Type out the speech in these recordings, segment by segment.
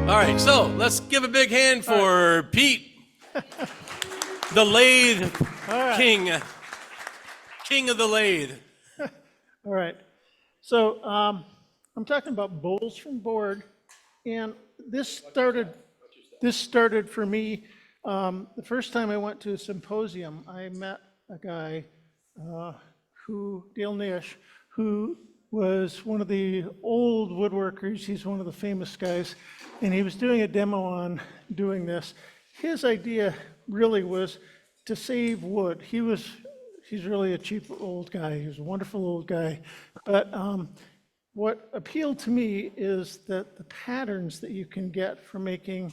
All right, so let's give a big hand for Pete, the lathe king, king of the lathe. All right. So I'm talking about bowls from board, and this started for me. The first time I went to a symposium, I met a guy Dale Nish, who was one of the old woodworkers. He's one of the famous guys, and he was doing a demo on doing this. His idea really was to save wood. He's really a cheap old guy. He was a wonderful old guy. But what appealed to me is that the patterns that you can get from making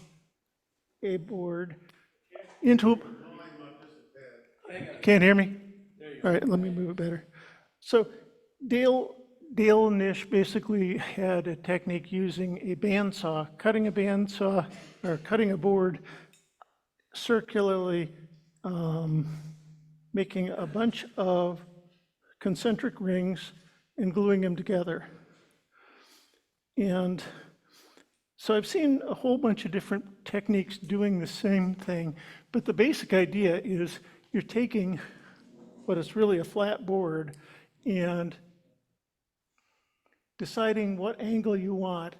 a board into. Can't hear me? All right, let me move it better. So Dale Nish basically had a technique using a bandsaw, cutting a board circularly, making a bunch of concentric rings and gluing them together. And so I've seen a whole bunch of different techniques doing the same thing, but the basic idea is you're taking what is really a flat board and deciding what angle you want.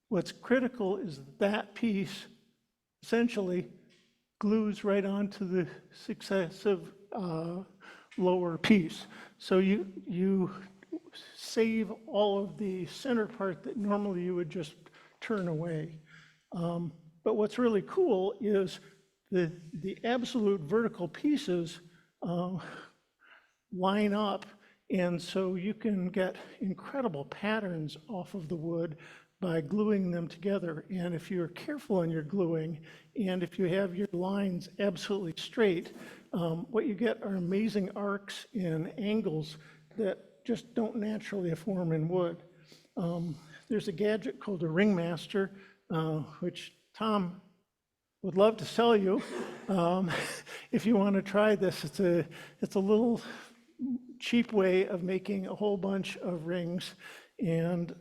What's critical is that piece essentially glues right onto the successive lower piece. So you save all of the center part that normally you would just turn away. But what's really cool is the absolute vertical pieces line up, and so you can get incredible patterns off of the wood by gluing them together. And if you're careful on your gluing, and if you have your lines absolutely straight, what you get are amazing arcs and angles that just don't naturally form in wood. There's a gadget called a Ringmaster, which Tom would love to sell you. If you want to try this, it's a little cheap way of making a whole bunch of rings. And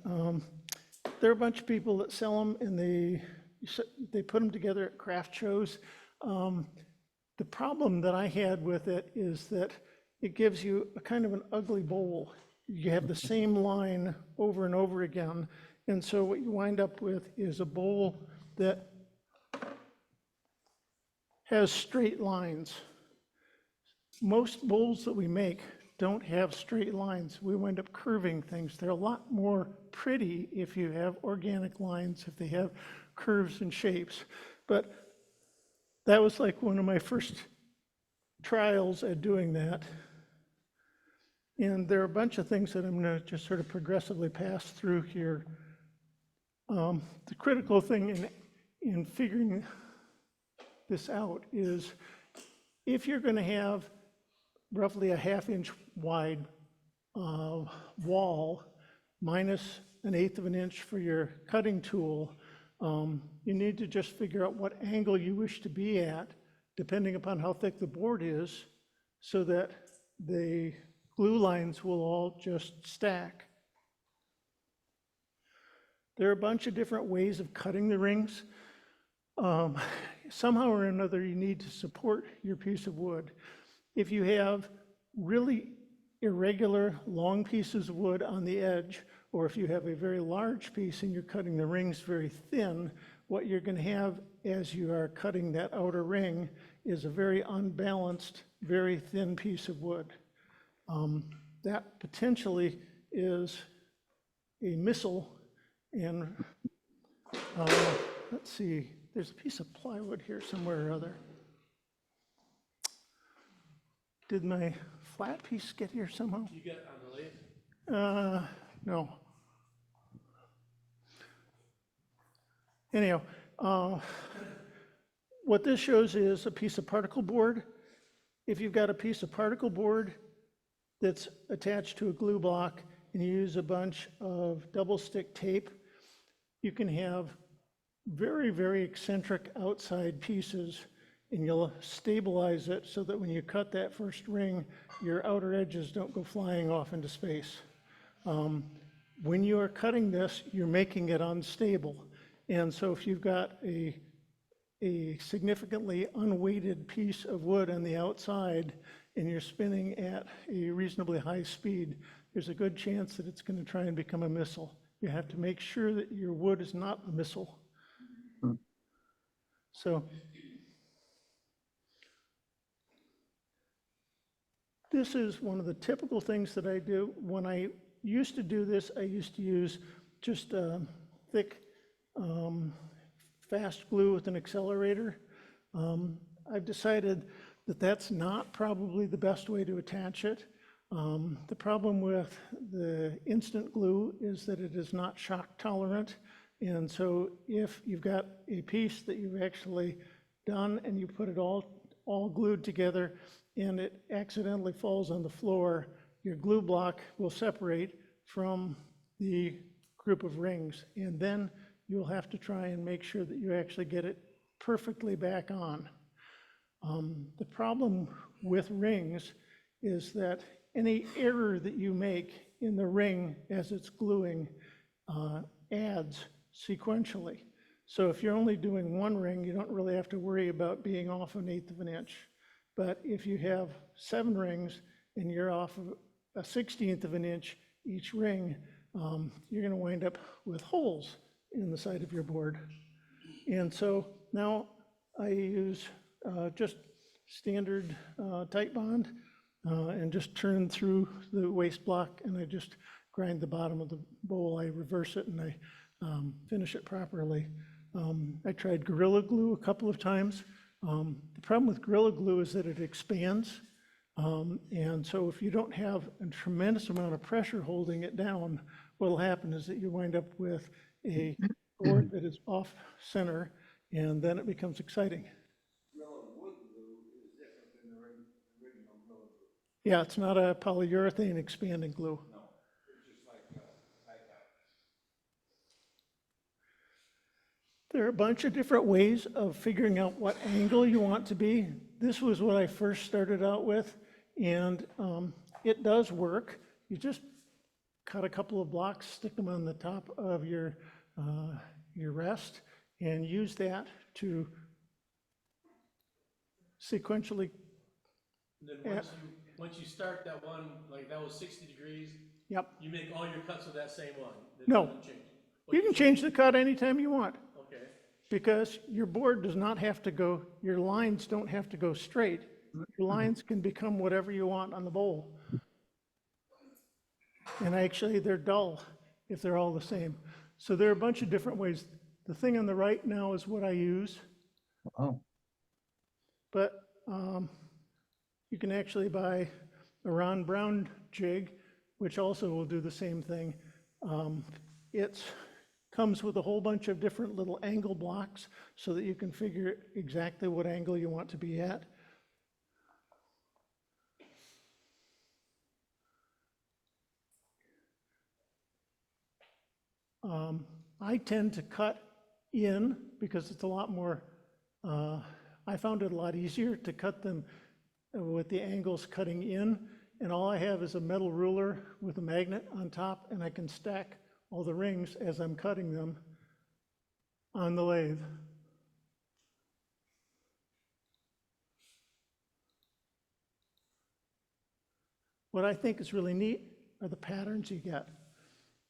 there are a bunch of people that sell them, and they put them together at craft shows. The problem that I had with it is that it gives you a kind of an ugly bowl. You have the same line over and over again. And so what you wind up with is a bowl that has straight lines. Most bowls that we make don't have straight lines. We wind up curving things. They're a lot more pretty if you have organic lines, if they have curves and shapes. But that was like one of my first trials at doing that. And there are a bunch of things that I'm going to just sort of progressively pass through here. The critical thing in figuring this out is if you're going to have roughly a 1/2 inch wide wall minus 1/8 of an inch for your cutting tool, you need to just figure out what angle you wish to be at, depending upon how thick the board is, so that the glue lines will all just stack. There are a bunch of different ways of cutting the rings. Somehow or another, you need to support your piece of wood. If you have really irregular long pieces of wood on the edge, or if you have a very large piece and you're cutting the rings very thin, what you're going to have as you are cutting that outer ring is a very unbalanced, very thin piece of wood. That potentially is a missile, and let's see, there's a piece of plywood here somewhere or other. Did my flat piece get here somehow? You got on the lathe? No. Anyhow, what this shows is a piece of particle board. If you've got a piece of particle board that's attached to a glue block and you use a bunch of double stick tape, you can have very, very eccentric outside pieces, and you'll stabilize it so that when you cut that first ring, your outer edges don't go flying off into space. When you are cutting this, you're making it unstable. And so if you've got a significantly unweighted piece of wood on the outside and you're spinning at a reasonably high speed, there's a good chance that it's going to try and become a missile. You have to make sure that your wood is not a missile. So this is one of the typical things that I do. When I used to do this, I used to use just thick, fast glue with an accelerator. I've decided that that's not probably the best way to attach it. The problem with the instant glue is that it is not shock tolerant. And so if you've got a piece that you've actually done and you put it all glued together and it accidentally falls on the floor, your glue block will separate from the group of rings. And then you'll have to try and make sure that you actually get it perfectly back on. The problem with rings is that any error that you make in the ring as it's gluing adds sequentially. So if you're only doing one ring, you don't really have to worry about being off 1/8 of an inch. But if you have 7 rings and you're off of 1/16 of an inch each ring, you're going to wind up with holes in the side of your board. And so now I use just standard Titebond and just turn through the waste block, and I just grind the bottom of the bowl. I reverse it and I finish it properly. I tried Gorilla Glue a couple of times. The problem with Gorilla Glue is that it expands. And so if you don't have a tremendous amount of pressure holding it down, what will happen is that you wind up with a board that is off center, and then it becomes exciting. Yeah, it's not a polyurethane expanding glue. No, it's just like There are a bunch of different ways of figuring out what angle you want to be. This was what I first started out with, and it does work. You just cut a couple of blocks, stick them on the top of your rest, and use that to sequentially. And then once you start that one, like that was 60 degrees, Yep. you make all your cuts with that same one. It No. doesn't change. You can change the cut anytime you want, Okay. because your board does not have to go, your lines don't have to go straight. Your lines can become whatever you want on the bowl. And actually, they're dull if they're all the same. So there are a bunch of different ways. The thing on the right now is what I use, Oh, but you can actually buy a Ron Brown jig, which also will do the same thing. It comes with a whole bunch of different little angle blocks so that you can figure exactly what angle you want to be at. I tend to cut in because it's a lot more, I found it a lot easier to cut them with the angles cutting in, and all I have is a metal ruler with a magnet on top, and I can stack all the rings as I'm cutting them on the lathe. What I think is really neat are the patterns you get,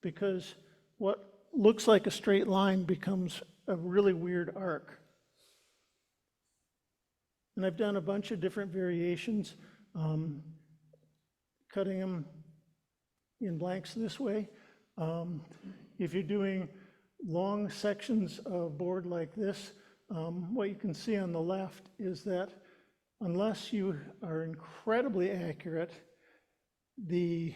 because what looks like a straight line becomes a really weird arc. And I've done a bunch of different variations, cutting them in blanks this way. If you're doing long sections of board like this, what you can see on the left is that unless you are incredibly accurate, the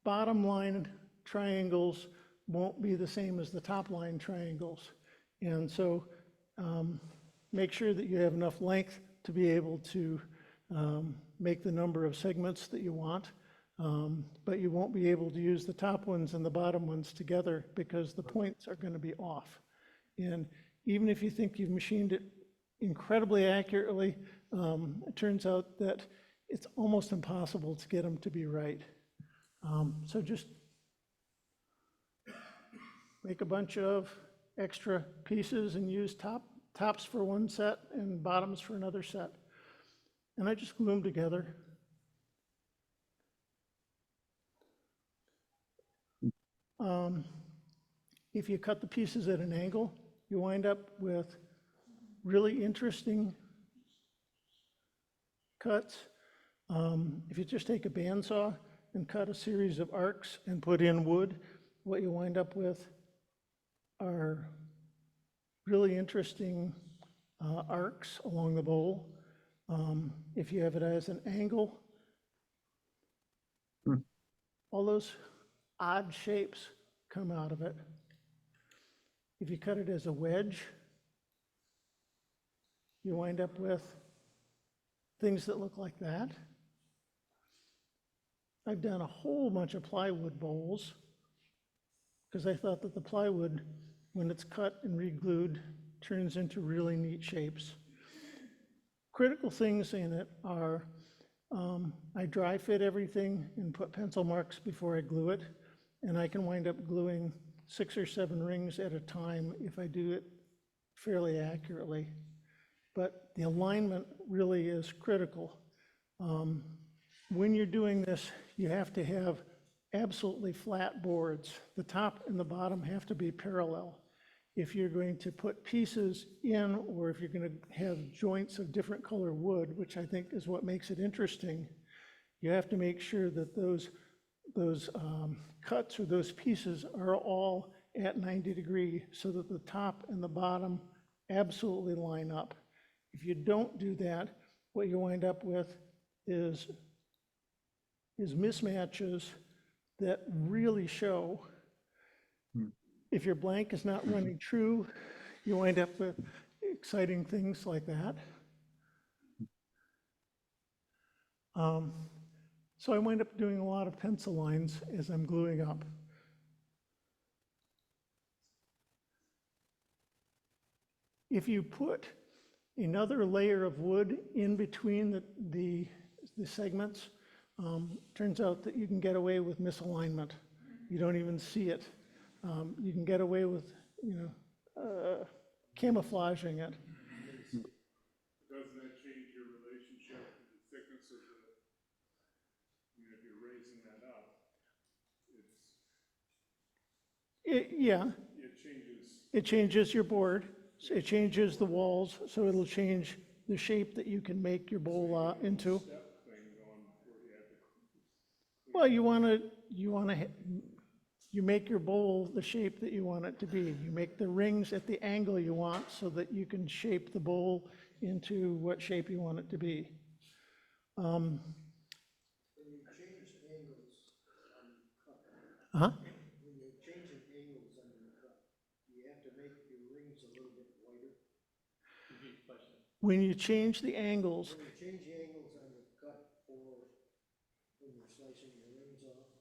bottom line triangles won't be the same as the top line triangles. And so make sure that you have enough length to be able to make the number of segments that you want, but you won't be able to use the top ones and the bottom ones together because the points are going to be off. And even if you think you've machined it incredibly accurately, it turns out that it's almost impossible to get them to be right. So just make a bunch of extra pieces and use tops for one set and bottoms for another set. And I just glue them together. If you cut the pieces at an angle, you wind up with really interesting cuts. If you just take a bandsaw and cut a series of arcs and put in wood, what you wind up with are really interesting arcs along the bowl. If you have it as an angle, all those odd shapes come out of it. If you cut it as a wedge, you wind up with things that look like that. I've done a whole bunch of plywood bowls because I thought that the plywood, when it's cut and re-glued, turns into really neat shapes. Critical things in it are I dry fit everything and put pencil marks before I glue it, and I can wind up gluing 6 or 7 rings at a time if I do it fairly accurately. But the alignment really is critical. When you're doing this, you have to have absolutely flat boards. The top and the bottom have to be parallel. If you're going to put pieces in, or if you're going to have joints of different color wood, which I think is what makes it interesting, you have to make sure that those cuts or those pieces are all at 90 degrees so that the top and the bottom absolutely line up. If you don't do that, what you wind up with is mismatches that really show. If your blank is not running true, you wind up with exciting things like that. So I wind up doing a lot of pencil lines as I'm gluing up. If you put another layer of wood in between the segments, turns out that you can get away with misalignment. You don't even see it. You can get away with, camouflaging it. Doesn't that change your relationship to the thickness of if you're raising that up, Yeah, it changes. it changes your board. It changes the walls, so it'll change the shape that you can make your bowl into. Step thing going where you have to. Well, you make your bowl the shape that you want it to be. You make the rings at the angle you want so that you can shape the bowl into what shape you want it to be. When you change angles on your cut, Uh-huh. when you're changing angles on your cut, you have to make your rings a little bit wider. When you change the angles, When you change the angles on your cut for when you're slicing your rings off.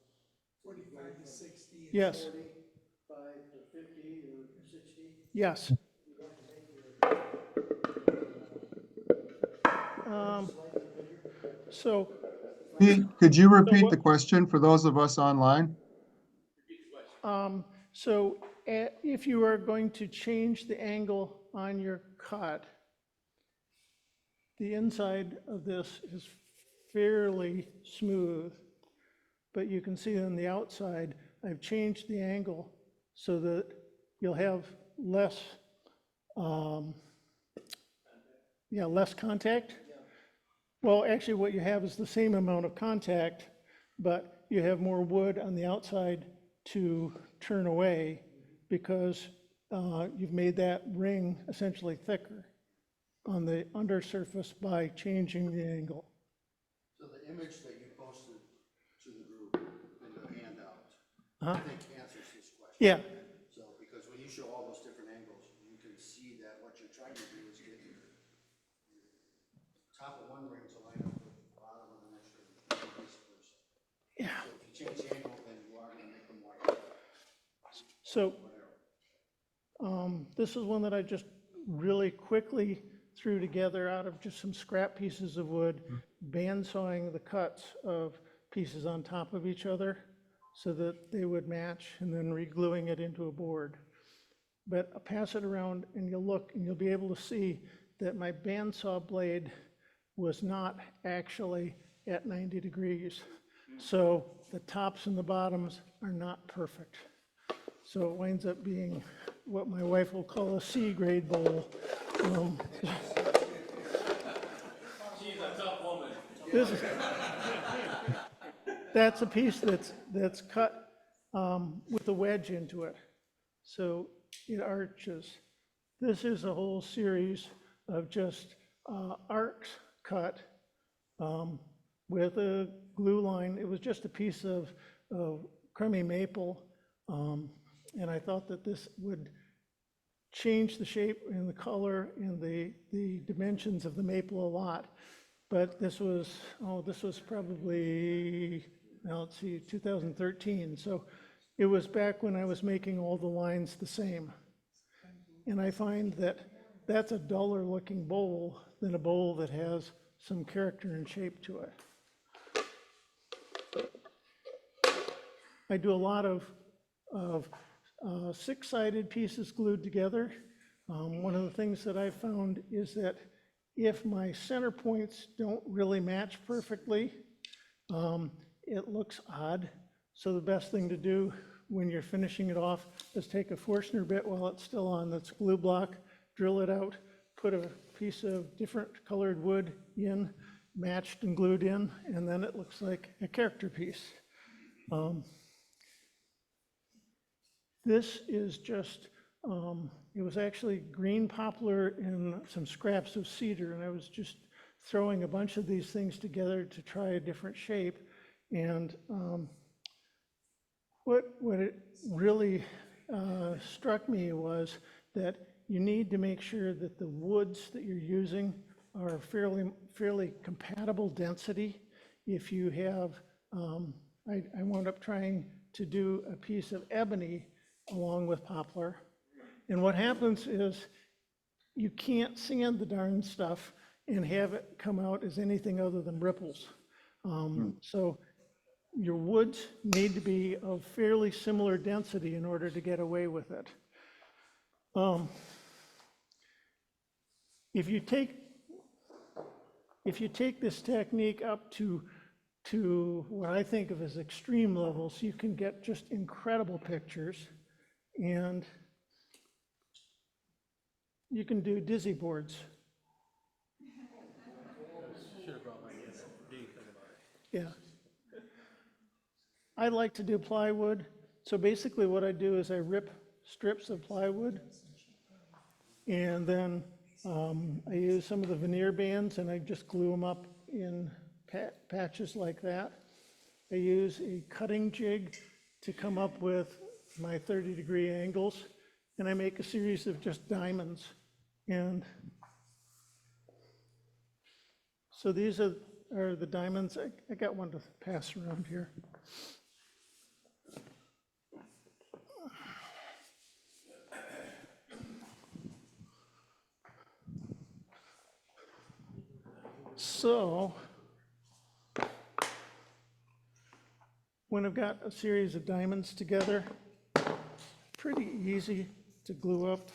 45 to 60. yes, 45 to 50 or 60. yes. You have to make your slightly bigger. So, Pete, could you repeat the question for those of us online? if you are going to change the angle on your cut, the inside of this is fairly smooth, but you can see on the outside, I've changed the angle so that you'll have less, less contact. Well, actually what you have is the same amount of contact, but you have more wood on the outside to turn away because you've made that ring essentially thicker on the undersurface by changing the angle. So the image that you posted to the group in the handout, I think answers this question. Yeah, So, because when you show all those different angles, you can see that what you're trying to do is get your top of one ring to line up with the bottom of the next ring, and vice versa. yeah. So if you change the angle, then you are gonna make them wider. So this is one that I just really quickly threw together out of just some scrap pieces of wood, bandsawing the cuts of pieces on top of each other so that they would match, and then re-gluing it into a board. but I'll pass it around and you'll look and you'll be able to see that my bandsaw blade was not actually at 90 degrees. So the tops and the bottoms are not perfect. So it winds up being what my wife will call a C-grade bowl. She's a tough woman. This is, that's a piece that's cut with a wedge into it. So it arches. This is a whole series of just arcs cut with a glue line. It was just a piece of crummy maple. And I thought that this would change the shape and the color and the dimensions of the maple a lot. But this was probably, now let's see, 2013. So it was back when I was making all the lines the same. And I find that that's a duller looking bowl than a bowl that has some character and shape to it. I do a lot of six-sided pieces glued together. One of the things that I found is that if my center points don't really match perfectly, it looks odd. So the best thing to do when you're finishing it off is take a Forstner bit while it's still on that's glue block, drill it out, put a piece of different colored wood in, matched and glued in, and then it looks like a character piece. This is just, it was actually green poplar and some scraps of cedar, and I was just throwing a bunch of these things together to try a different shape. And what it really struck me was that you need to make sure that the woods that you're using are fairly compatible density. If you have, I wound up trying to do a piece of ebony along with poplar. And what happens is you can't sand the darn stuff and have it come out as anything other than ripples. So your woods need to be of fairly similar density in order to get away with it. If you take this technique up to what I think of as extreme levels, you can get just incredible pictures, and you can do dizzy boards. Should have brought my D. Yeah. I like to do plywood. So basically what I do is I rip strips of plywood, and then I use some of the veneer bands and I just glue them up in patches like that. I use a cutting jig to come up with my 30-degree angles, and I make a series of just diamonds. And so these are the diamonds. I got one to pass around here. So when I've got a series of diamonds together, pretty easy to glue up,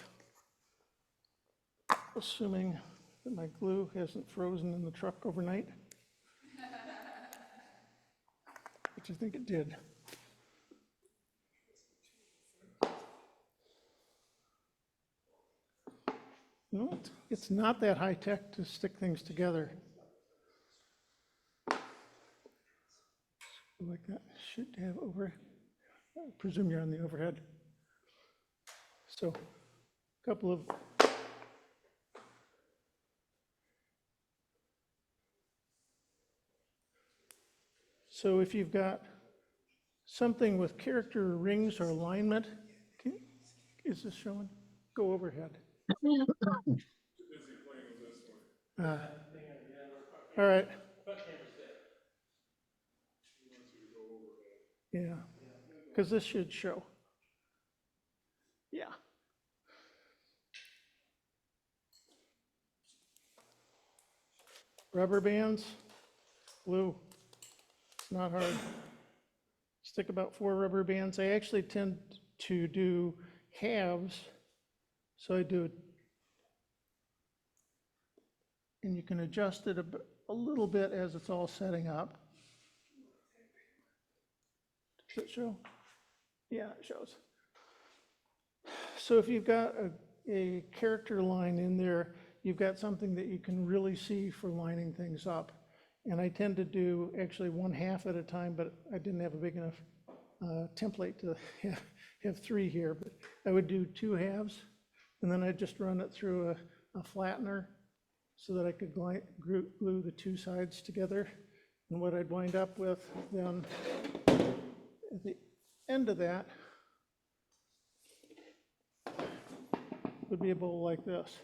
assuming that my glue hasn't frozen in the truck overnight, which I think it did. No, it's not that high tech to stick things together. Like that, should have over, I presume you're on the overhead. So a couple of, so if you've got something with character or rings or alignment, is this showing? Go overhead. All right. Yeah, because this should show. Yeah. Rubber bands, glue. It's not hard. Stick about 4 rubber bands. I actually tend to do halves So I do, and you can adjust it a little bit as it's all setting up. Does it show? Yeah, it shows. So if you've got a character line in there, you've got something that you can really see for lining things up. And I tend to do actually one half at a time, but I didn't have a big enough template to have three here, but I would do two halves, and then I'd just run it through a flattener so that I could glue the two sides together. And what I'd wind up with then at the end of that would be a bowl like this.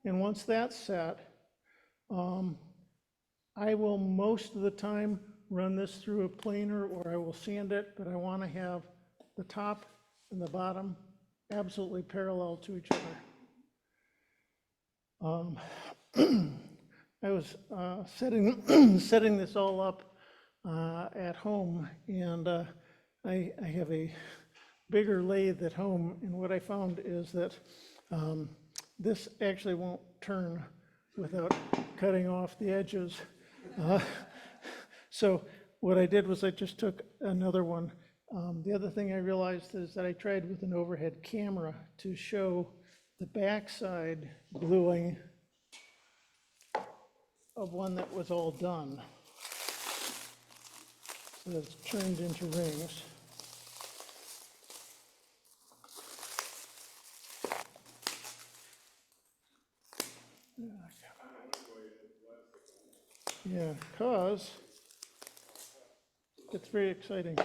And once that's set, I will most of the time run this through a planer or I will sand it, but I want to have the top and the bottom absolutely parallel to each other. I was setting this all up at home, and I have a bigger lathe at home, and what I found is that this actually won't turn without cutting off the edges. So what I did was I just took another one. The other thing I realized is that I tried with an overhead camera to show the backside gluing of one that was all done. So it's turned into rings. Yeah, because it's very exciting.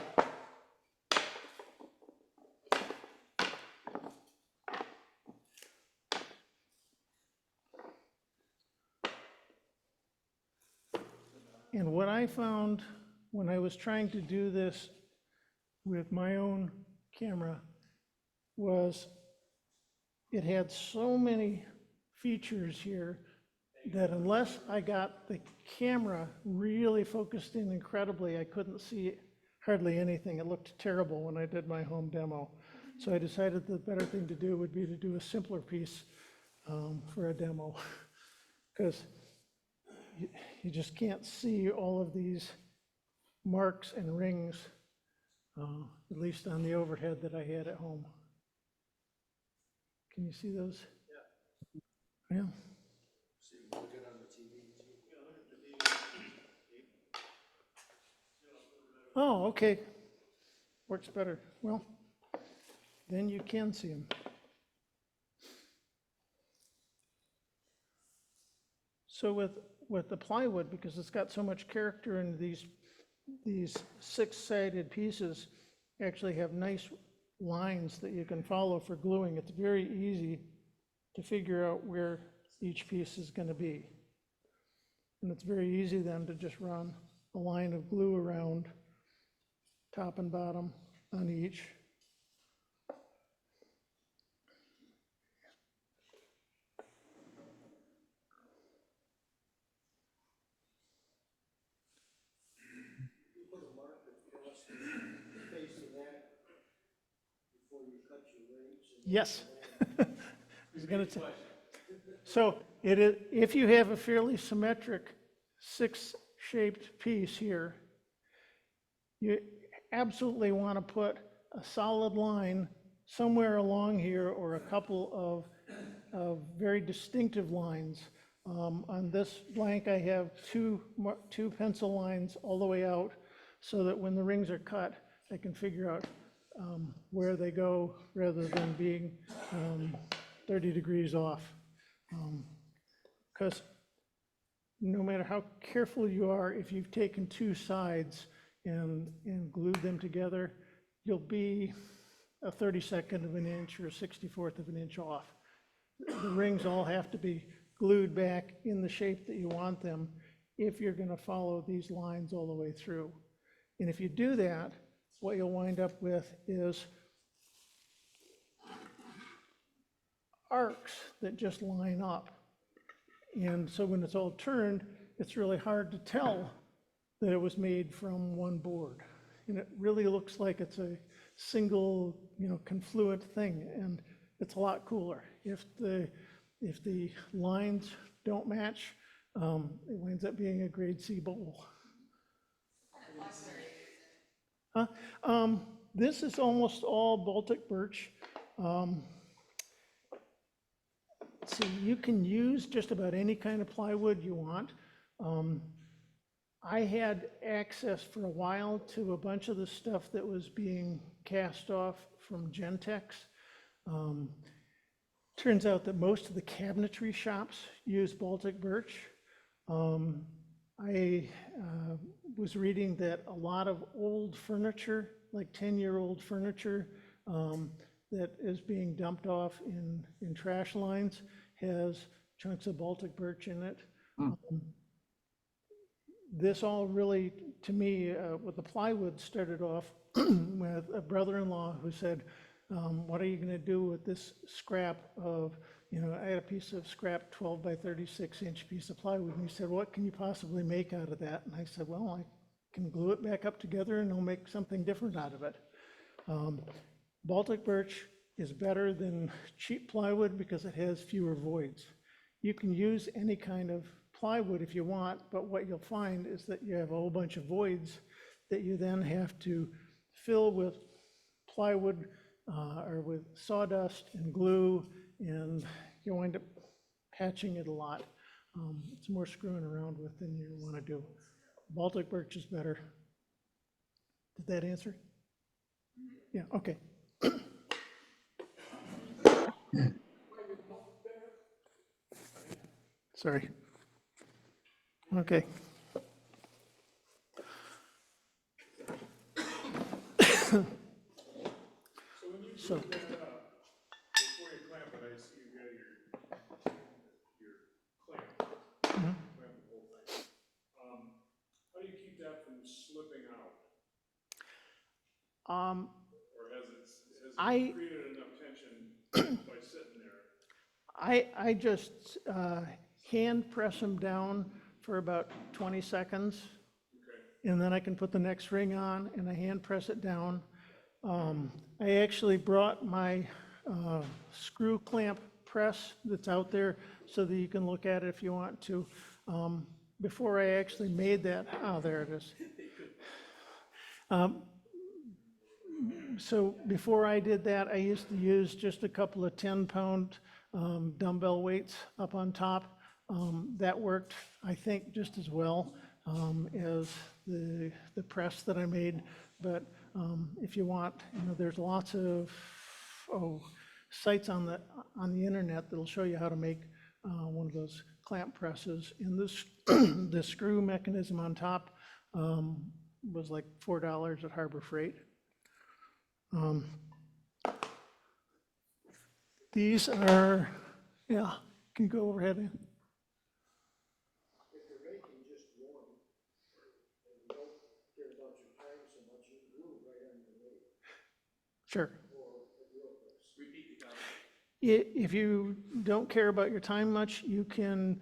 And what I found when I was trying to do this with my own camera was it had so many features here that unless I got the camera really focused in incredibly, I couldn't see hardly anything. It looked terrible when I did my home demo. So I decided the better thing to do would be to do a simpler piece for a demo, because you just can't see all of these marks and rings, at least on the overhead that I had at home. Can you see those? Yeah. Yeah. So you look it on the TV. Oh, okay. Works better. Well, then you can see them. So with the plywood, because it's got so much character in these six-sided pieces, actually have nice lines that you can follow for gluing. It's very easy to figure out where each piece is going to be. And it's very easy then to just run a line of glue around top and bottom on each. You put a mark across the face of that before you cut your rings. Yes. I was gonna say. So it is, if you have a fairly symmetric six-shaped piece here, you absolutely want to put a solid line somewhere along here or a couple of very distinctive lines. On this blank, I have two pencil lines all the way out so that when the rings are cut, I can figure out where they go rather than being 30 degrees off. Because no matter how careful you are, if you've taken two sides and glued them together, you'll be a 32nd of an inch or a 64th of an inch off. The rings all have to be glued back in the shape that you want them if you're going to follow these lines all the way through. And if you do that, what you'll wind up with is arcs that just line up. And so when it's all turned, it's really hard to tell that it was made from one board. and it really looks like it's a single, confluent thing, and it's a lot cooler. If the lines don't match, it winds up being a grade C bowl. Huh? This is almost all Baltic birch. So you can use just about any kind of plywood you want. I had access for a while to a bunch of the stuff that was being cast off from Gentex. Turns out that most of the cabinetry shops use Baltic birch. I was reading that a lot of old furniture, like 10-year-old furniture, that is being dumped off in trash lines has chunks of Baltic birch in it. This all really, to me, with the plywood started off with a brother-in-law who said, what are you going to do with this scrap of, I had a piece of scrap 12 by 36 inch piece of plywood, and he said, what can you possibly make out of that? And I said, well, I can glue it back up together and I'll make something different out of it. Baltic birch is better than cheap plywood because it has fewer voids. You can use any kind of plywood if you want, but what you'll find is that you have a whole bunch of voids that you then have to fill with plywood or with sawdust and glue, and you wind up patching it a lot. It's more screwing around with than you want to do. Baltic birch is better. Did that answer? Yeah, okay. Sorry. Okay. So before you clamp it, I see you got your clamp. Clamp the whole thing. How do you keep that from slipping out? Or has it created enough tension by sitting there? I just hand press them down for about 20 seconds. Okay. And then I can put the next ring on and I hand press it down. I actually brought my screw clamp press that's out there so that you can look at it if you want to. Before I actually made that, oh, there it is. So before I did that, I used to use just a couple of 10-pound dumbbell weights up on top. That worked, I think, just as well as the press that I made. But if you want, there's lots of sites on the internet that'll show you how to make one of those clamp presses. And this the screw mechanism on top was like $4 at Harbor Freight. These are, yeah, can you go overhead in? If you're making just one, and you don't care about your time so much, you can glue right on the lathe Sure. or a drill press. If you don't care about your time much, you can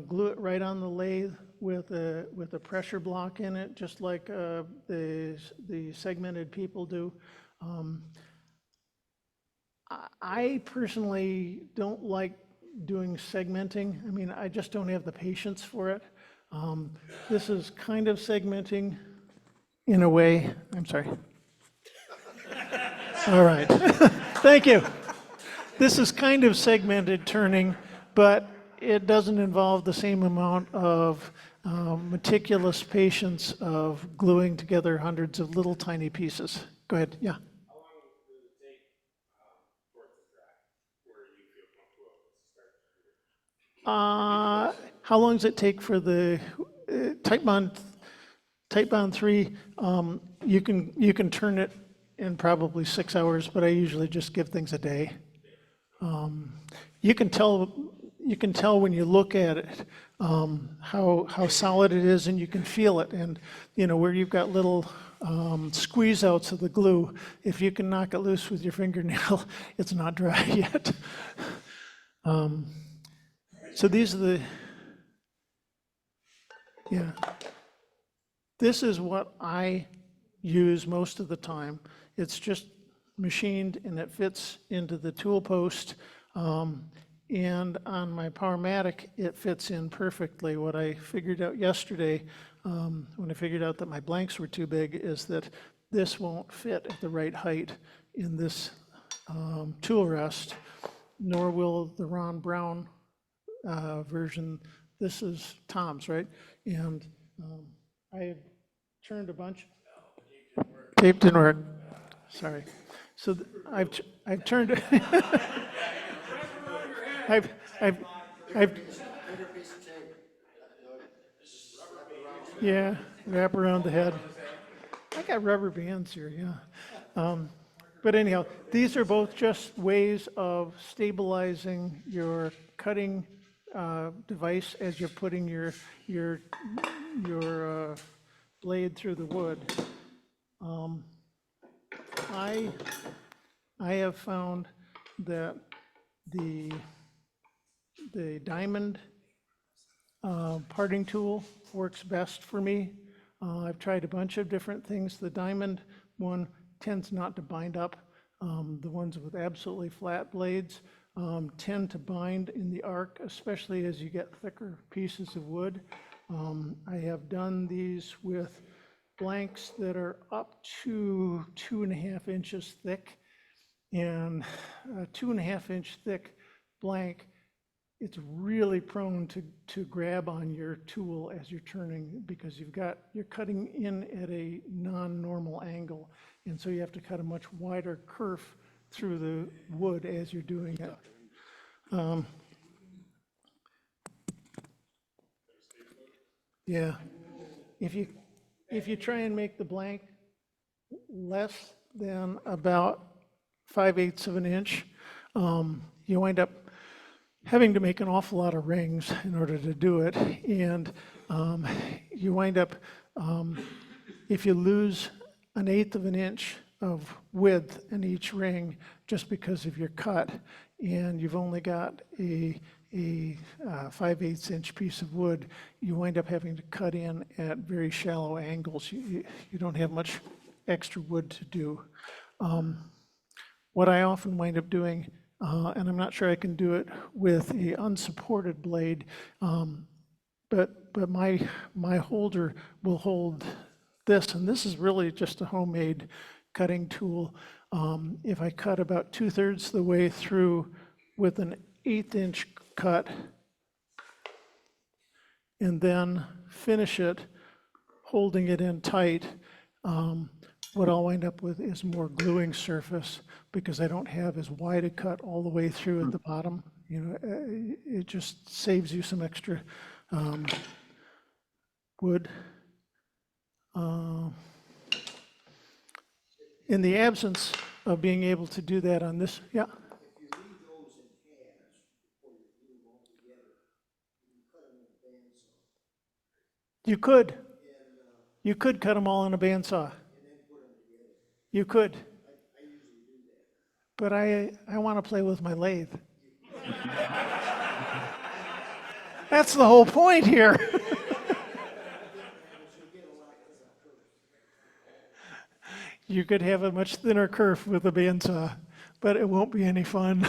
glue it right on the lathe with a pressure block in it, just like the segmented people do. I personally don't like doing segmenting. I mean, I just don't have the patience for it. This is kind of segmenting in a way. I'm sorry. All right. Thank you. This is kind of segmented turning, but it doesn't involve the same amount of meticulous patience of gluing together hundreds of little tiny pieces. Go ahead. Yeah. How long does it take for it to dry, where you feel comfortable with start to do it? How long does it take for the Type Bond 3? You can turn it in probably 6 hours, but I usually just give things a day. You can tell when you look at it how solid it is, and you can feel it. And where you've got little squeeze outs of the glue, if you can knock it loose with your fingernail, it's not dry yet. So these are this is what I use most of the time. It's just machined and it fits into the tool post. And on my Powermatic, it fits in perfectly. What I figured out yesterday, when I figured out that my blanks were too big, is that this won't fit at the right height in this tool rest, nor will the Ron Brown version. This is Tom's, right? And I had turned a bunch. Tape didn't work. Sorry. So I've turned. I've yeah, wrap around the head. I got rubber bands here, yeah. But anyhow, these are both just ways of stabilizing your cutting device as you're putting your blade through the wood. I have found that the diamond parting tool works best for me. I've tried a bunch of different things. The diamond one tends not to bind up. The ones with absolutely flat blades tend to bind in the arc, especially as you get thicker pieces of wood. I have done these with blanks that are up to 2.5 inches thick, and a 2.5 inch thick blank, it's really prone to grab on your tool as you're turning, because you're cutting in at a non-normal angle, and so you have to cut a much wider kerf through the wood as you're doing it. Yeah, if you try and make the blank less than about 5/8 of an inch, you wind up having to make an awful lot of rings in order to do it. And you wind up, if you lose 1/8 of an inch of width in each ring just because of your cut, and you've only got a 5/8 inch piece of wood, you wind up having to cut in at very shallow angles. You don't have much extra wood to do. What I often wind up doing, and I'm not sure I can do it with a unsupported blade, but my holder will hold this, and this is really just a homemade cutting tool. If I cut about 2/3 the way through with an 1/8 inch cut, and then finish it holding it in tight, what I'll wind up with is more gluing surface, because I don't have as wide a cut all the way through at the bottom. You know, it just saves you some extra wood. In the absence of being able to do that on this, yeah. If you leave those in halves before you glue them all together, you can cut them in a bandsaw. You could cut them all in a bandsaw. And then put them together. You could, I usually do that. but I want to play with my lathe. That's the whole point here. You could have a much thinner kerf with a bandsaw, but it won't be any fun.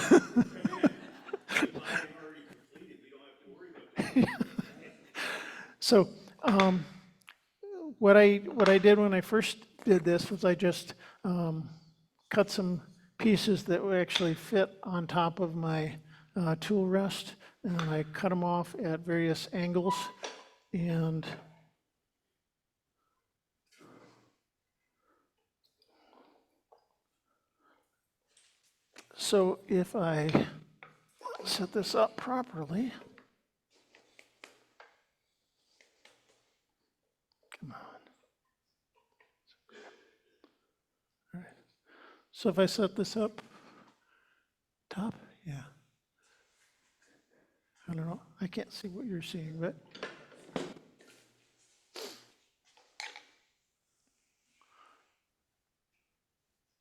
So, what I did when I first did this was I just cut some pieces that would actually fit on top of my tool rest, and I cut them off at various angles, and so if I set this up properly, come on. All right. So if I set this up top, yeah. I don't know, I can't see what you're seeing, but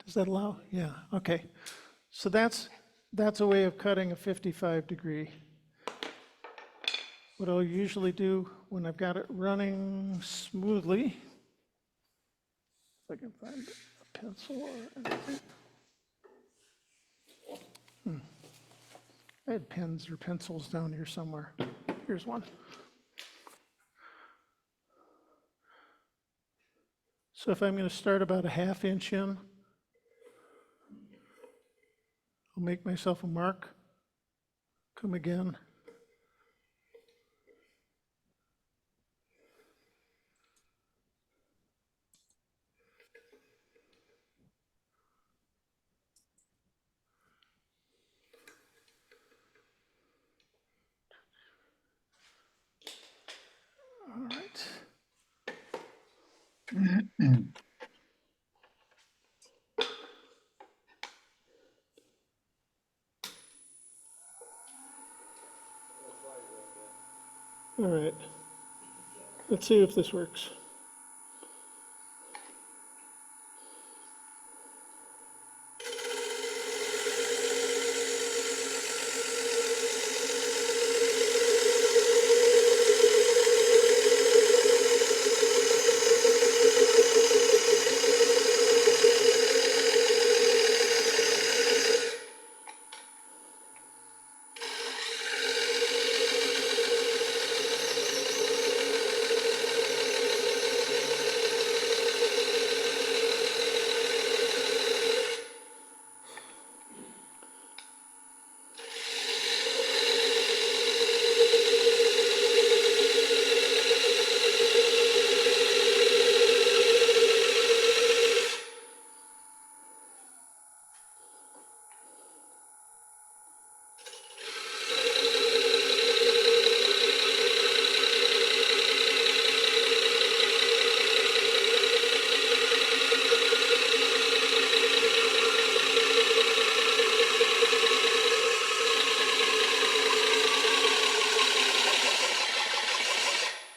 does that allow? Yeah, okay. So that's a way of cutting a 55 degree. What I'll usually do when I've got it running smoothly If I can find a pencil or anything. I had pens or pencils down here somewhere. Here's one. So if I'm going to start about a 1/2 inch in, I'll make myself a mark, come again. All right. All right. Let's see if this works.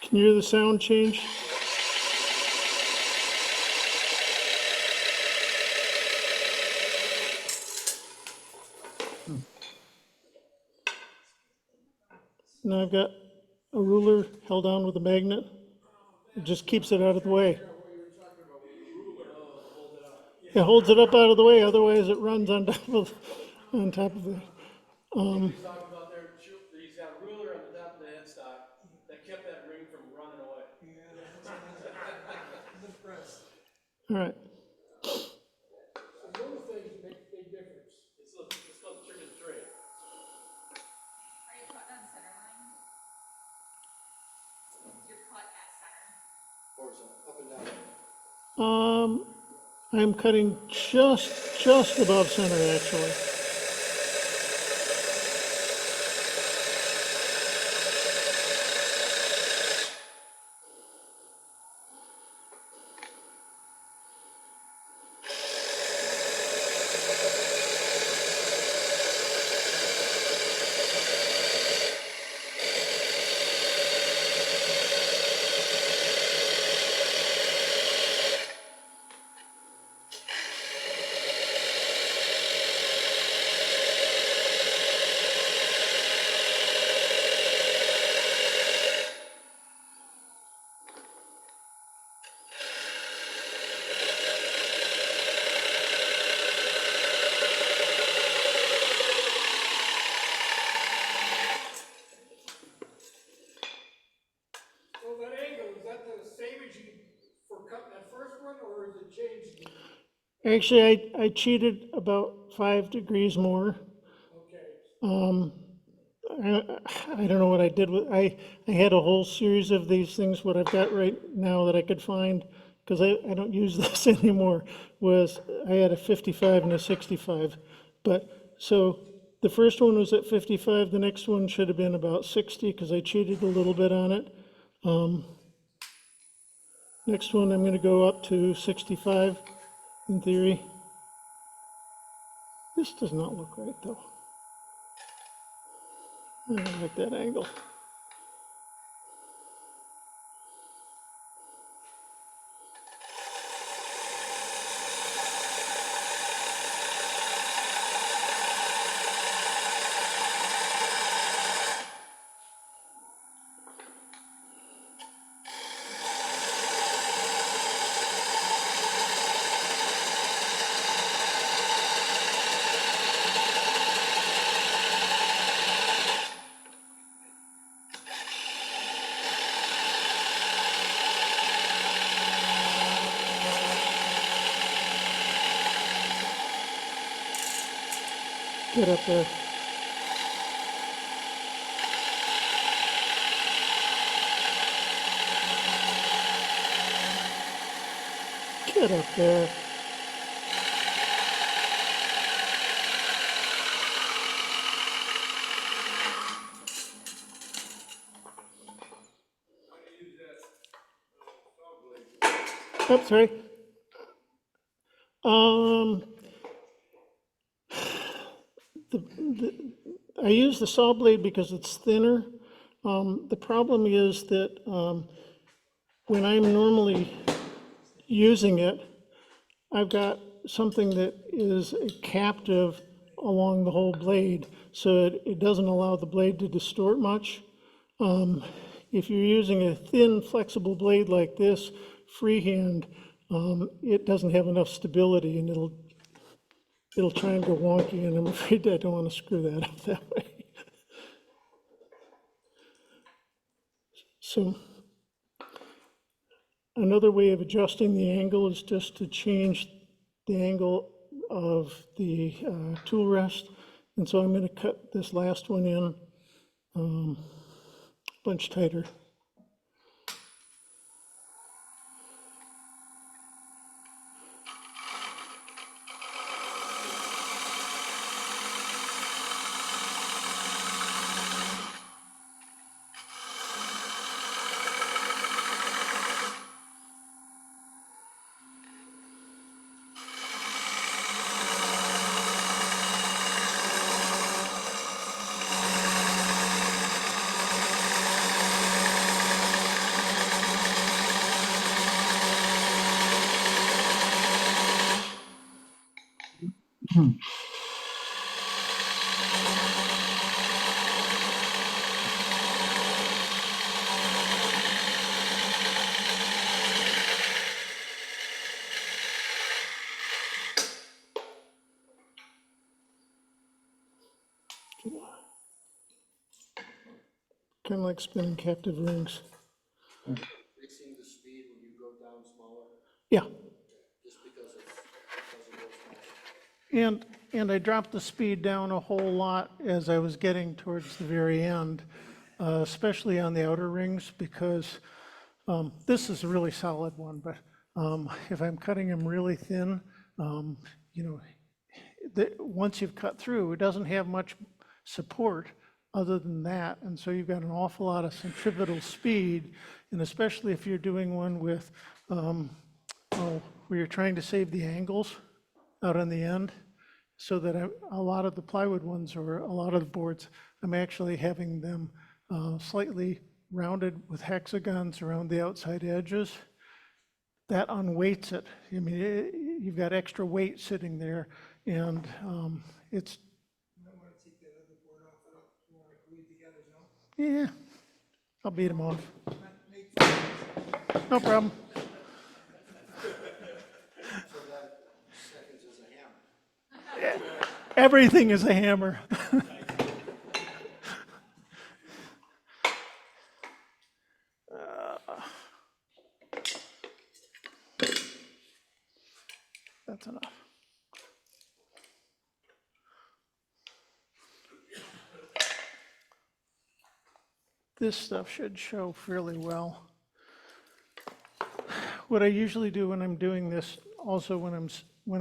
Can you hear the sound change? Now I've got a ruler held down with a magnet. It just keeps it out of the way. It holds it up out of the way, otherwise it runs on top of it. He's talking about there, he's got a ruler on the top of the headstock that kept that ring from running away. All right. Those things make a big difference. It's called the trick of the trade. Are you cutting on center line? You're cut at center. Horizontal, up and down. I'm cutting just above center actually. So that angle, is that the same as you for cutting that first one, or is it changed? Actually, I cheated about 5 degrees more. Okay. I don't know what I did with, I had a whole series of these things, what I've got right now that I could find, because I don't use this anymore, was I had a 55 and a 65. But, so, the first one was at 55, the next one should have been about 60, because I cheated a little bit on it. Next one, I'm gonna go up to 65, in theory. This does not look right, though. I don't like that angle. Get up there. Get up there. Oops, sorry. I use the saw blade because it's thinner. The problem is that when I'm normally using it, I've got something that is a captive along the whole blade, so it doesn't allow the blade to distort much. If you're using a thin, flexible blade like this, freehand, it doesn't have enough stability and it'll try and go wonky, and I'm afraid I don't want to screw that up that way. So another way of adjusting the angle is just to change the angle of the tool rest. And so I'm going to cut this last one in a bunch tighter. Kind of like spinning captive rings. Increasing the speed when you go down smaller, Yeah, just because it goes faster. and I dropped the speed down a whole lot as I was getting towards the very end, especially on the outer rings, because this is a really solid one, but if I'm cutting them really thin, you know, once you've cut through, it doesn't have much support other than that, and so you've got an awful lot of centripetal speed, and especially if you're doing one with, where you're trying to save the angles out on the end, so that a lot of the plywood ones or a lot of the boards, I'm actually having them slightly rounded with hexagons around the outside edges. That unweights it. I mean, you've got extra weight sitting there, and it's. Yeah, I'll beat them off. No problem. So that seconds is a hammer. Everything is a hammer. That's enough. This stuff should show fairly well. What I usually do when I'm doing this, also when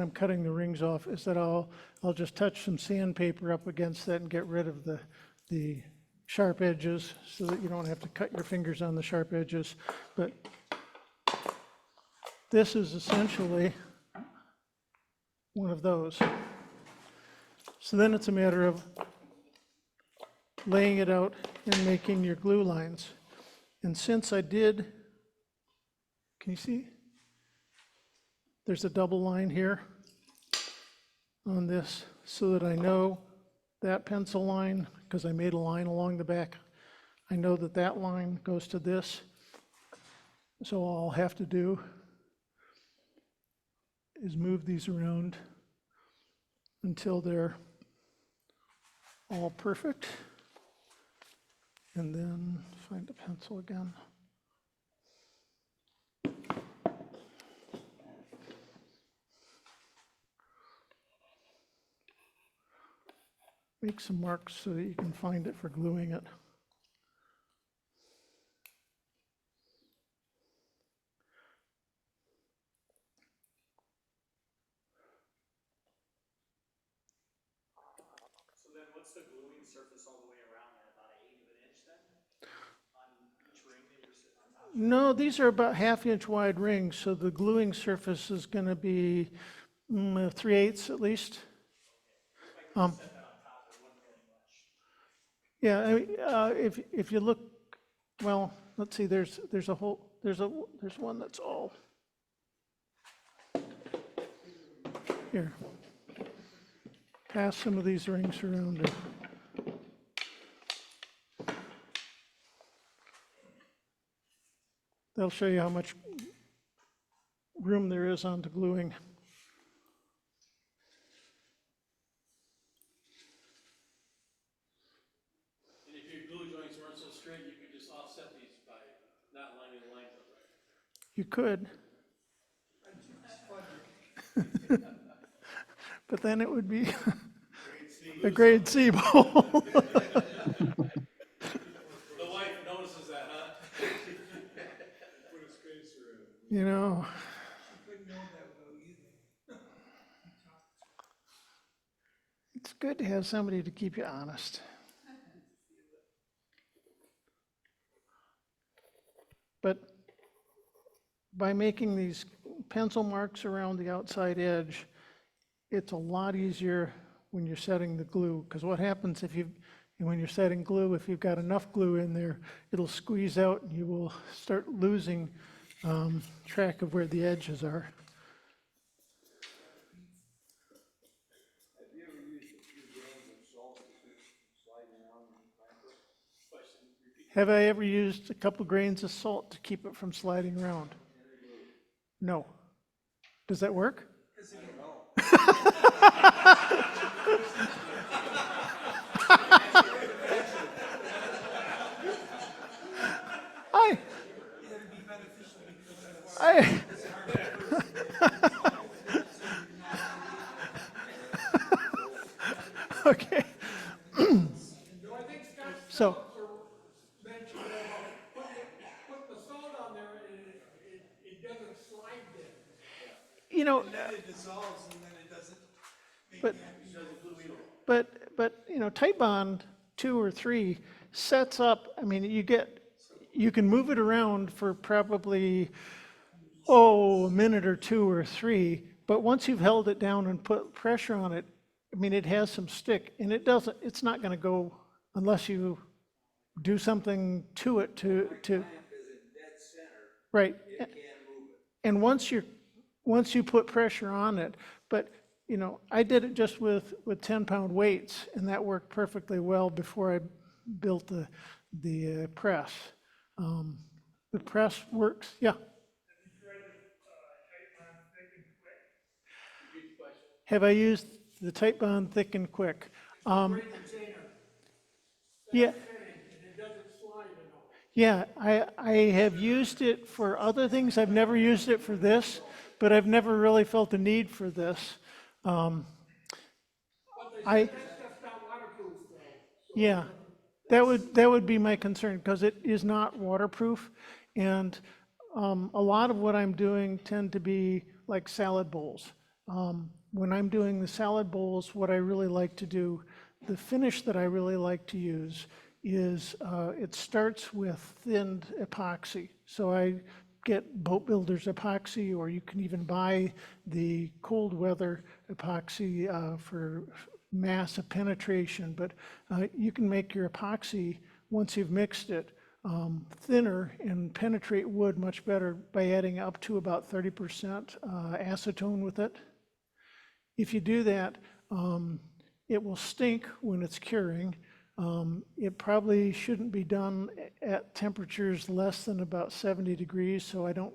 I'm cutting the rings off, is that I'll just touch some sandpaper up against that and get rid of the sharp edges, so that you don't have to cut your fingers on the sharp edges. But this is essentially one of those. So then it's a matter of laying it out and making your glue lines. And since I did, can you see? There's a double line here on this, so that I know that pencil line, because I made a line along the back, I know that that line goes to this. So all I'll have to do is move these around until they're all perfect. And then find a pencil again. make some marks so that you can find it for gluing it. So then what's the gluing surface all the way around there, about an eighth of an inch then? On each ring that you're sitting on top? No, these are about ½ inch wide rings, so the gluing surface is gonna be 3/8 at least. Set that on top, it wouldn't really much. Yeah, I mean, if you look, well, let's see, there's one that's all. Here. Pass some of these rings around. They'll show you how much room there is on the gluing. And if your glue joints weren't so straight, you could just offset these by not lining the lines up right. You could. But then it would be a grade C bowl. The wife notices that, huh? Put a spacer in. You know, it's good to have somebody to keep you honest. But by making these pencil marks around the outside edge, it's a lot easier when you're setting the glue, because what happens when you're setting glue, if you've got enough glue in there, it'll squeeze out and you will start losing track of where the edges are. Have you ever used a few grains of salt to keep sliding around in the cracker? Have I ever used a couple grains of salt to keep it from sliding around? No. Does that work? I okay. So, Mentioned put the salt on there and it doesn't slide then. you know, It dissolves and then it doesn't make but, the but, you know, Type Bond 2 or 3 sets up, I mean, you can move it around for probably, a minute or 2 or 3, but once you've held it down and put pressure on it, I mean, it has some stick, and it's not gonna go unless you do something to it to, right. And once you put pressure on it, but, you know, I did it just with 10-pound weights, and that worked perfectly well before I built the press. The press works, yeah. Have I used the Type Bond Thick and Quick? Yeah. Yeah, I have used it for other things. I've never used it for this, but I've never really felt the need for this. Yeah, that would be my concern, because it is not waterproof, and a lot of what I'm doing tend to be like salad bowls. When I'm doing the salad bowls, what I really like to do, the finish that I really like to use is it starts with thinned epoxy. So I get Boat Builders epoxy, or you can even buy the cold weather epoxy for mass of penetration. But you can make your epoxy, once you've mixed it, thinner and penetrate wood much better by adding up to about 30% acetone with it. If you do that, it will stink when it's curing. It probably shouldn't be done at temperatures less than about 70 degrees, so I don't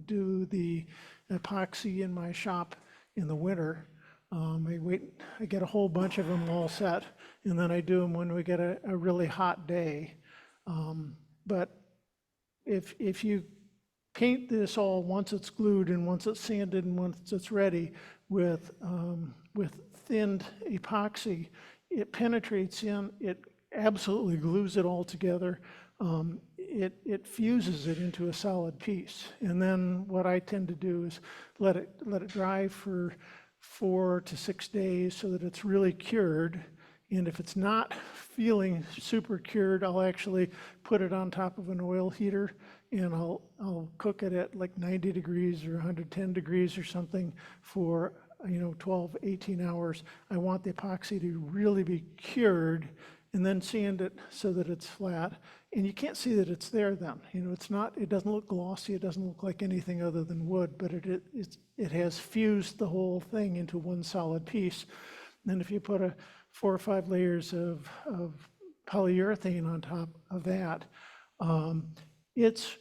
do the epoxy in my shop in the winter. I get a whole bunch of them all set, and then I do them when we get a really hot day. But if you paint this all once it's glued and once it's sanded and once it's ready with thinned epoxy, it penetrates in, it absolutely glues it all together. It fuses it into a solid piece. And then what I tend to do is let it dry for 4 to 6 days so that it's really cured. And if it's not feeling super cured, I'll actually put it on top of an oil heater and I'll cook it at like 90 degrees or 110 degrees or something for 12, 18 hours. I want the epoxy to really be cured, and then sand it so that it's flat. And you can't see that it's there then. It doesn't look glossy, it doesn't look like anything other than wood, but it has fused the whole thing into one solid piece. And if you put 4 or 5 layers of polyurethane on top of that, it's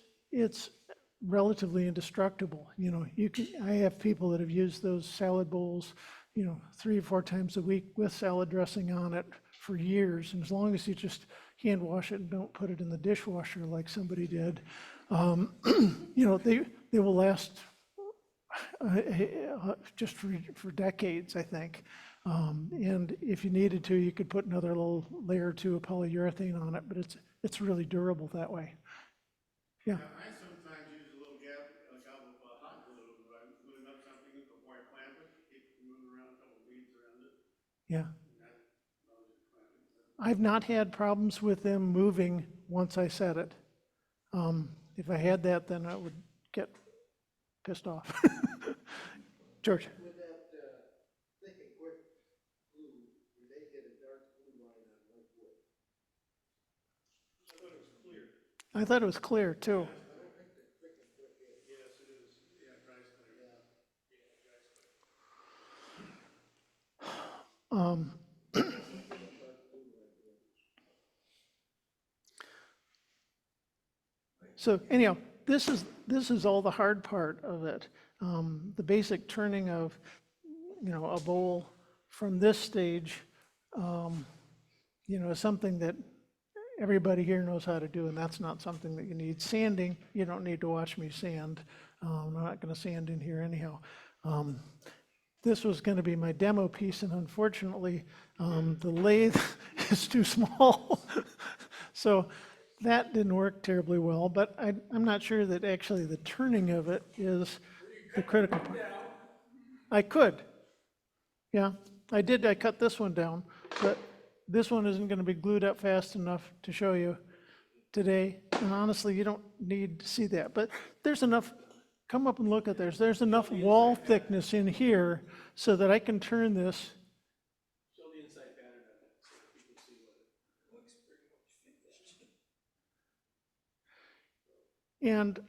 relatively indestructible. I have people that have used those salad bowls, 3 or 4 times a week with salad dressing on it for years. And as long as you just hand wash it and don't put it in the dishwasher like somebody did, they will last just for decades, I think. And if you needed to, you could put another little layer or 2 of polyurethane on it, but it's really durable that way. Yeah. I sometimes use a little gobble of hot glue, if I'm gluing up something with a white clamp it, keep moving around a couple of beads around it. Yeah. And that allows it to clamp it. I've not had problems with them moving once I set it. If I had that, then I would get pissed off. George? With that, thick and quick glue, you may get a dark blue line on white wood. I thought it was clear too. Yes, it is. Yeah, it dries clear. So anyhow, this is all the hard part of it. The basic turning of, a bowl from this stage, is something that everybody here knows how to do, and that's not something that you need. Sanding, you don't need to watch me sand. I'm not going to sand in here anyhow. This was going to be my demo piece, and unfortunately, the lathe is too small. So that didn't work terribly well, but I'm not sure that actually the turning of it is the critical part. I could. Yeah, I did. I cut this one down, but this one isn't going to be glued up fast enough to show you today. And honestly, you don't need to see that, but there's enough. Come up and look at this. There's enough wall thickness in here so that I can turn this. Show the inside pattern of it so that people see what it looks pretty much finished. And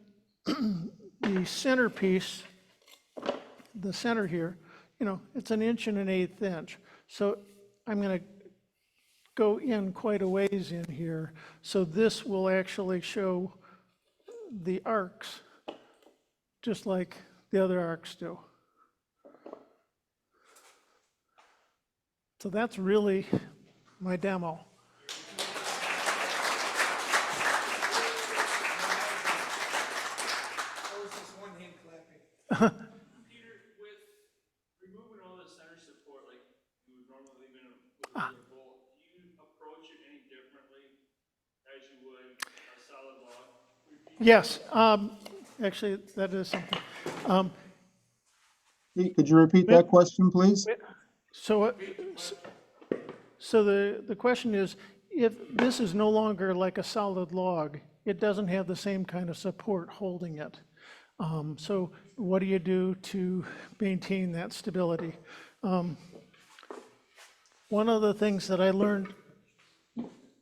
the centerpiece, the center here, it's 1 1/8 inch. So I'm going to go in quite a ways in here. So this will actually show the arcs, just like the other arcs do. So that's really my demo. That was just one hand clapping. Peter, with removing all the center support like you would normally leave in a bowl, do you approach it any differently as you would a solid log? Yes, actually, that is something. Pete, could you repeat that question, please? So the question is, if this is no longer like a solid log, it doesn't have the same kind of support holding it. So what do you do to maintain that stability? One of the things that I learned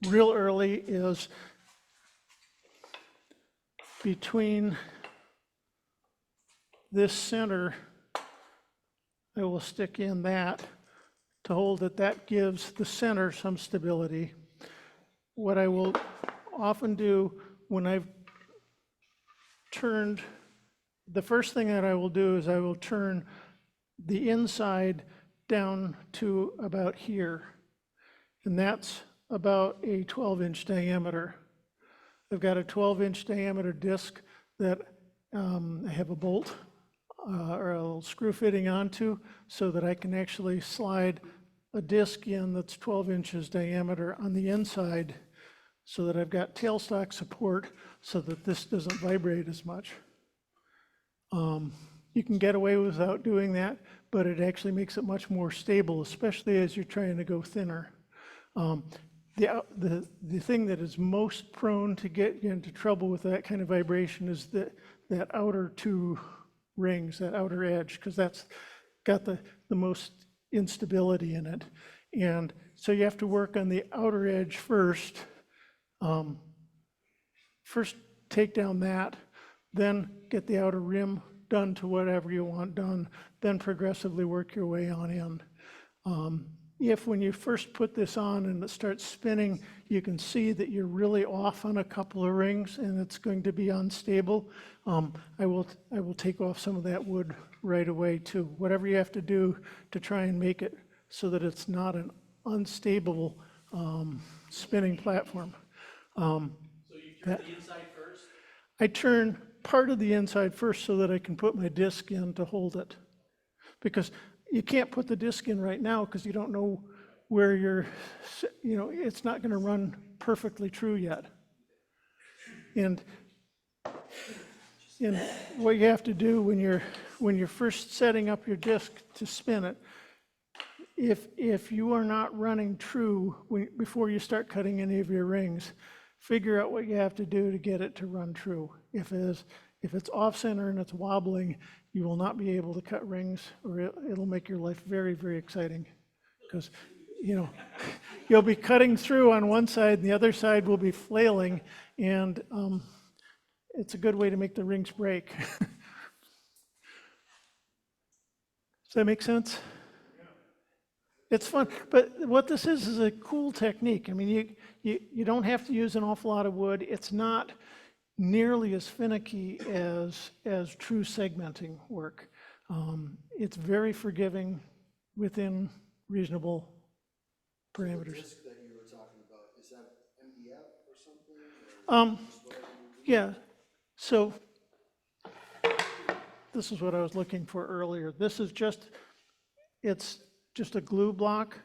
real early is between this center, I will stick in that to hold it. That gives the center some stability. What I will often do when I've turned, the first thing that I will do is I will turn the inside down to about here. And that's about a 12-inch diameter. I've got a 12-inch diameter disc that I have a bolt or a little screw fitting onto so that I can actually slide a disc in that's 12 inches diameter on the inside so that I've got tailstock support so that this doesn't vibrate as much. You can get away without doing that, but it actually makes it much more stable, especially as you're trying to go thinner. The thing that is most prone to get you into trouble with that kind of vibration is that outer two rings, that outer edge, because that's got the most instability in it. And so you have to work on the outer edge first. First take down that, then get the outer rim done to whatever you want done, then progressively work your way on in. If when you first put this on and it starts spinning, you can see that you're really off on a couple of rings and it's going to be unstable, I will take off some of that wood right away too. Whatever you have to do to try and make it so that it's not an unstable spinning platform. So you turn the inside first? I turn part of the inside first so that I can put my disc in to hold it. Because you can't put the disc in right now because you don't know where it's not going to run perfectly true yet. And what you have to do when you're first setting up your disc to spin it, if you are not running true before you start cutting any of your rings, figure out what you have to do to get it to run true. If it's off center and it's wobbling, you will not be able to cut rings, or it'll make your life very, very exciting. Because, you'll be cutting through on one side and the other side will be flailing, and it's a good way to make the rings break. Does that make sense? It's fun, but what this is a cool technique. I mean, you don't have to use an awful lot of wood. It's not nearly as finicky as true segmenting work. It's very forgiving within reasonable parameters. Disc that you were talking about, is that MDF or something? Yeah, so this is what I was looking for earlier. It's just a glue block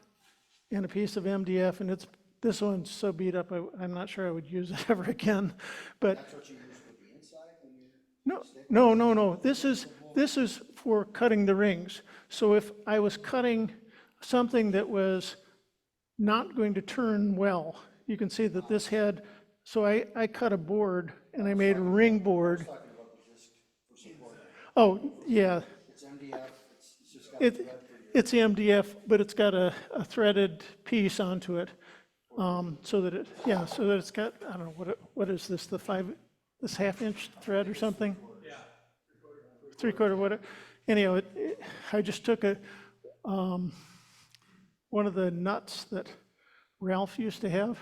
and a piece of MDF, and this one's so beat up, I'm not sure I would use it ever again, but. That's what you use with the inside when you? No. This is for cutting the rings. So if I was cutting something that was not going to turn well, you can see that this had, so I cut a board and I made a ring board. Talking about the disc for support. Oh, yeah, It's MDF, it's just got a thread for your. it's MDF, but it's got a threaded piece onto it. So that it's got, I don't know, what is this, this half-inch thread or something? Yeah. Three-quarter, whatever. Anyhow, I just took one of the nuts that Ralph used to have.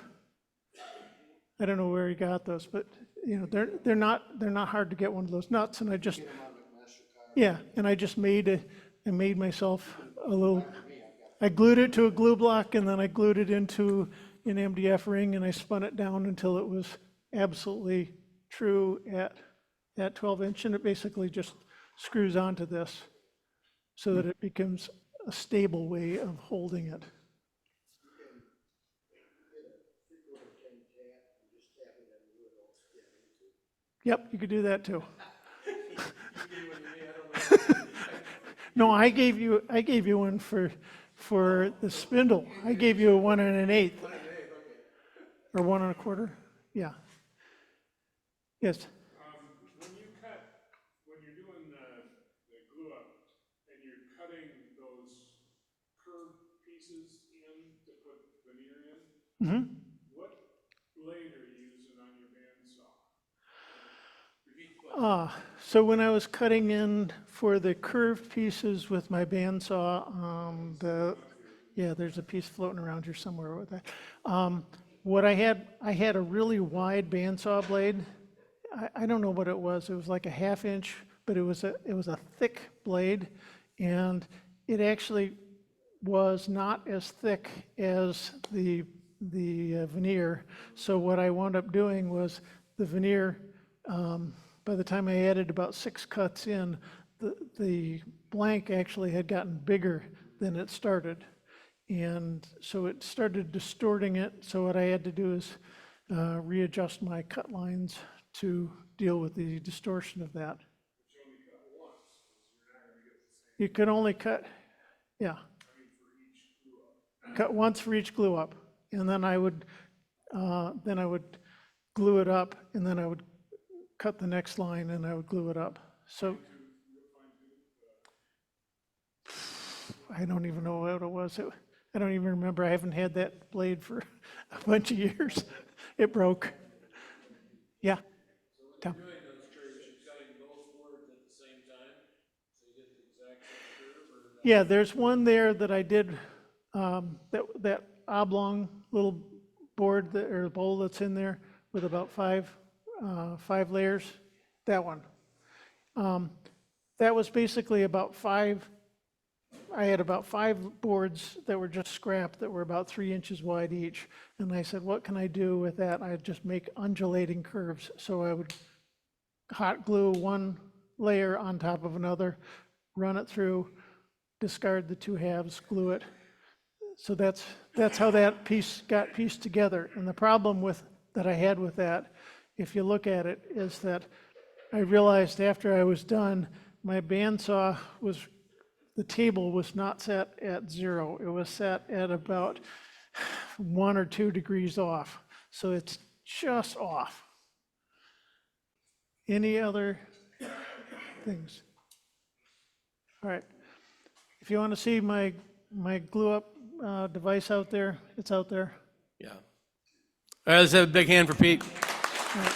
I don't know where he got those, but they're not hard to get one of those nuts, and I just made myself a little. I glued it to a glue block, and then I glued it into an MDF ring, and I spun it down until it was absolutely true at 12 inch, and it basically just screws onto this so that it becomes a stable way of holding it. Yep, you could do that too. No, I gave you one for the spindle. I gave you a 1 1/8. Or 1 1/4. Yeah. Yes. When you're doing the glue up and you're cutting those curved pieces in to put veneer in, Mm-hmm. what blade are you using on your bandsaw? Repeat the question. So when I was cutting in for the curved pieces with my bandsaw, there's a piece floating around here somewhere with that. What I had a really wide bandsaw blade. I don't know what it was. It was like a 1/2 inch, but it was a thick blade, and it actually was not as thick as the veneer. So what I wound up doing was the veneer. By the time I added about 6 cuts in, the blank actually had gotten bigger than it started. And so it started distorting it. So what I had to do is readjust my cut lines to deal with the distortion of that. You could only cut, yeah. Cut once for each glue up, and then I would glue it up, and then I would cut the next line, and I would glue it up. So I don't even know what it was. I don't even remember. I haven't had that blade for a bunch of years. It broke. Yeah. Tom. Doing those curves, you're cutting both boards at the same time, so you get the exact same curve, or? Yeah, there's one there that I did, that oblong little board or bowl that's in there with about five layers, that one. That was basically I had about 5 boards that were just scrap that were about 3 inches wide each. And I said, what can I do with that? I'd just make undulating curves. So I would hot glue one layer on top of another, run it through, discard the 2 halves, glue it. So that's how that piece got pieced together. And the problem that I had with that, if you look at it, is that I realized after I was done, my bandsaw the table was not set at 0. It was set at about 1 or 2 degrees off. So it's just off. Any other things? All right. If you want to see my glue up device out there, it's out there. Yeah. All right, let's have a big hand for Pete. All right.